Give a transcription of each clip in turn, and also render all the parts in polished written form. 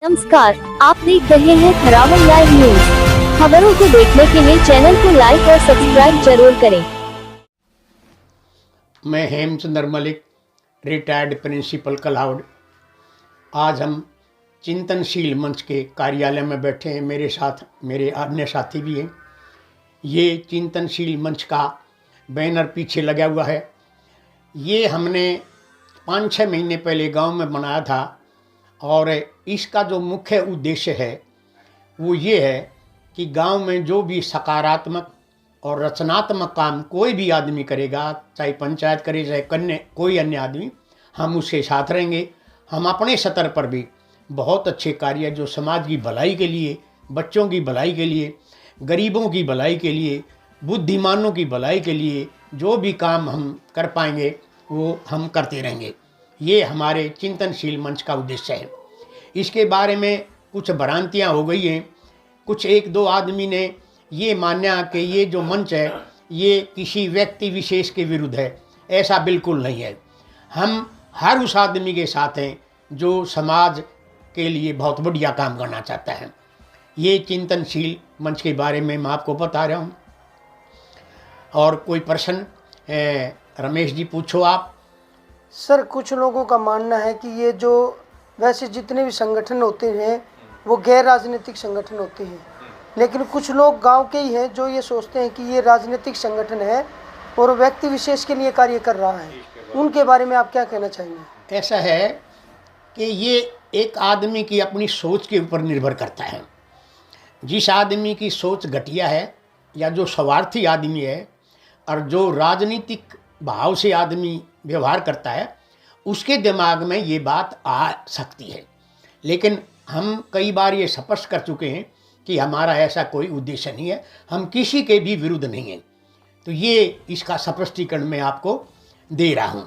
नमस्कार, आप देख रहे हैं खरावन लाइव न्यूज। खबरों को देखने के लिए चैनल को लाइक और सब्सक्राइब जरूर करें। मैं हेमचंद्र मलिक, रिटायर्ड प्रिंसिपल कलाउड। आज हम चिंतनशील मंच के कार्यालय में बैठे हैं। मेरे साथ मेरे अन्य साथी भी हैं। ये चिंतनशील मंच का बैनर पीछे लगा हुआ है। ये हमने 5-6 महीने पहले गांव में बनाया था और इसका जो मुख्य उद्देश्य है वो ये है कि गांव में जो भी सकारात्मक और रचनात्मक काम कोई भी आदमी करेगा, चाहे पंचायत करे चाहे कोई अन्य आदमी, हम उसके साथ रहेंगे। हम अपने स्तर पर भी बहुत अच्छे कार्य जो समाज की भलाई के लिए, बच्चों की भलाई के लिए, गरीबों की भलाई के लिए, बुद्धिमानों की भलाई के लिए जो भी काम हम कर पाएंगे वो हम करते रहेंगे। ये हमारे चिंतनशील मंच का उद्देश्य है। इसके बारे में कुछ भ्रांतियाँ हो गई हैं। कुछ 1-2 आदमी ने ये माना कि ये जो मंच है ये किसी व्यक्ति विशेष के विरुद्ध है। ऐसा बिल्कुल नहीं है। हम हर उस आदमी के साथ हैं जो समाज के लिए बहुत बढ़िया काम करना चाहता है। ये चिंतनशील मंच के बारे में मैं आपको बता रहा हूँ। और कोई प्रश्न रमेश जी पूछो आप। सर, कुछ लोगों का मानना है कि ये जो वैसे जितने भी संगठन होते हैं वो गैर राजनीतिक संगठन होते हैं, लेकिन कुछ लोग गांव के ही हैं जो ये सोचते हैं कि ये राजनीतिक संगठन है और व्यक्ति विशेष के लिए कार्य कर रहा है। उनके बारे में आप क्या कहना चाहेंगे? ऐसा है कि ये एक आदमी की अपनी सोच के ऊपर निर्भर करता है। जिस आदमी की सोच घटिया है या जो स्वार्थी आदमी है और जो राजनीतिक भाव से आदमी व्यवहार करता है, उसके दिमाग में ये बात आ सकती है। लेकिन हम कई बार ये स्पष्ट कर चुके हैं कि हमारा ऐसा कोई उद्देश्य नहीं है। हम किसी के भी विरुद्ध नहीं हैं। तो ये इसका स्पष्टीकरण मैं आपको दे रहा हूँ।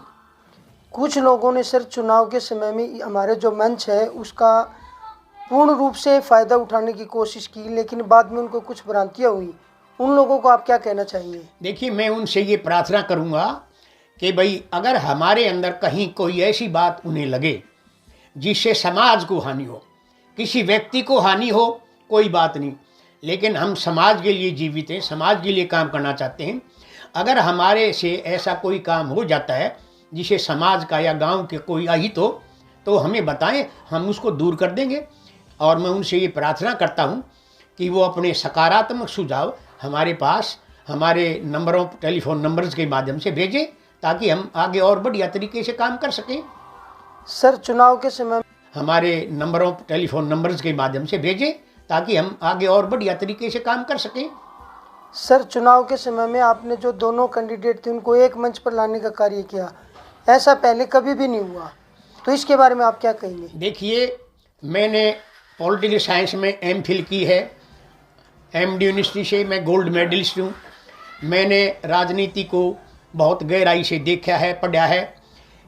कुछ लोगों ने सर चुनाव के समय में हमारे जो मंच है उसका पूर्ण रूप से फ़ायदा उठाने की कोशिश की, लेकिन बाद में उनको कुछ भ्रांतियाँ हुई। उन लोगों को आप क्या कहना चाहेंगे? देखिए, मैं उनसे ये प्रार्थना करूँगा कि भाई अगर हमारे अंदर कहीं कोई ऐसी बात उन्हें लगे जिससे समाज को हानि हो, किसी व्यक्ति को हानि हो, कोई बात नहीं, लेकिन हम समाज के लिए जीवित हैं, समाज के लिए काम करना चाहते हैं। अगर हमारे से ऐसा कोई काम हो जाता है जिसे समाज का या गांव के कोई अहित हो तो हमें बताएं, हम उसको दूर कर देंगे। और मैं उनसे ये प्रार्थना करता हूँ कि वो अपने सकारात्मक सुझाव हमारे पास हमारे टेलीफोन नंबर्स के माध्यम से भेजें ताकि हम आगे और बढ़िया तरीके से काम कर सकें। सर, चुनाव के समय हमारे टेलीफोन नंबर्स के माध्यम से भेजें ताकि हम आगे और बढ़िया तरीके से काम कर सकें। सर, चुनाव के समय में आपने जो दोनों कैंडिडेट थे उनको एक मंच पर लाने का कार्य किया, ऐसा पहले कभी भी नहीं हुआ, तो इसके बारे में आप क्या कहेंगे? देखिए, मैंने पॉलिटिकल साइंस में एमफिल की है, एमडी यूनिवर्सिटी से मैं गोल्ड मेडलिस्ट हूँ। मैंने राजनीति को बहुत गहराई से देखा है, पढ़ा है।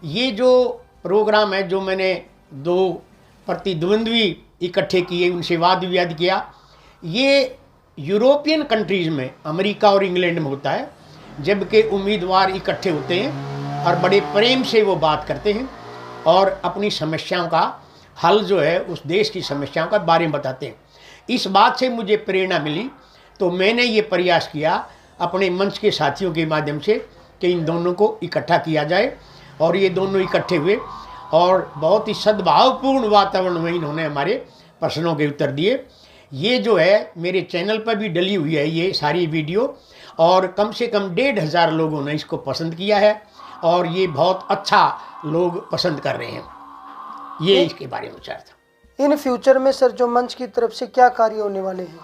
ये जो प्रोग्राम है, जो मैंने 2 प्रतिद्वंद्वी इकट्ठे किए, उनसे वाद विवाद किया, ये यूरोपियन कंट्रीज़ में, अमेरिका और इंग्लैंड में होता है, जबकि उम्मीदवार इकट्ठे होते हैं और बड़े प्रेम से वो बात करते हैं और अपनी समस्याओं का हल जो है उस देश की समस्याओं का बारे में बताते हैं। इस बात से मुझे प्रेरणा मिली तो मैंने ये प्रयास किया अपने मंच के साथियों के माध्यम से कि इन दोनों को इकट्ठा किया जाए। और ये दोनों इकट्ठे हुए और बहुत ही सद्भावपूर्ण वातावरण में इन्होंने हमारे प्रश्नों के उत्तर दिए। ये जो है मेरे चैनल पर भी डली हुई है ये सारी वीडियो, और कम से कम 1,500 लोगों ने इसको पसंद किया है और ये बहुत अच्छा लोग पसंद कर रहे हैं। ये इसके बारे में विचार था। इन फ्यूचर में सर जो मंच की तरफ से क्या कार्य होने वाले हैं?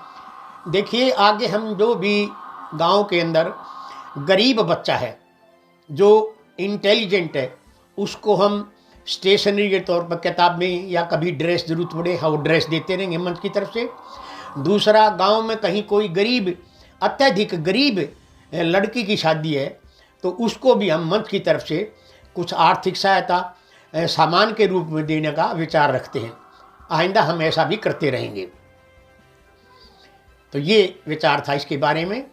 देखिए, आगे हम जो भी गांव के अंदर गरीब बच्चा है जो इंटेलिजेंट है उसको हम स्टेशनरी के तौर पर किताब में या कभी ड्रेस जरूरत पड़े हम ड्रेस देते रहेंगे मंच की तरफ से। दूसरा, गांव में कहीं कोई गरीब, अत्यधिक गरीब लड़की की शादी है तो उसको भी हम मंच की तरफ से कुछ आर्थिक सहायता सामान के रूप में देने का विचार रखते हैं। आइंदा हम ऐसा भी करते रहेंगे। तो ये विचार था इसके बारे में।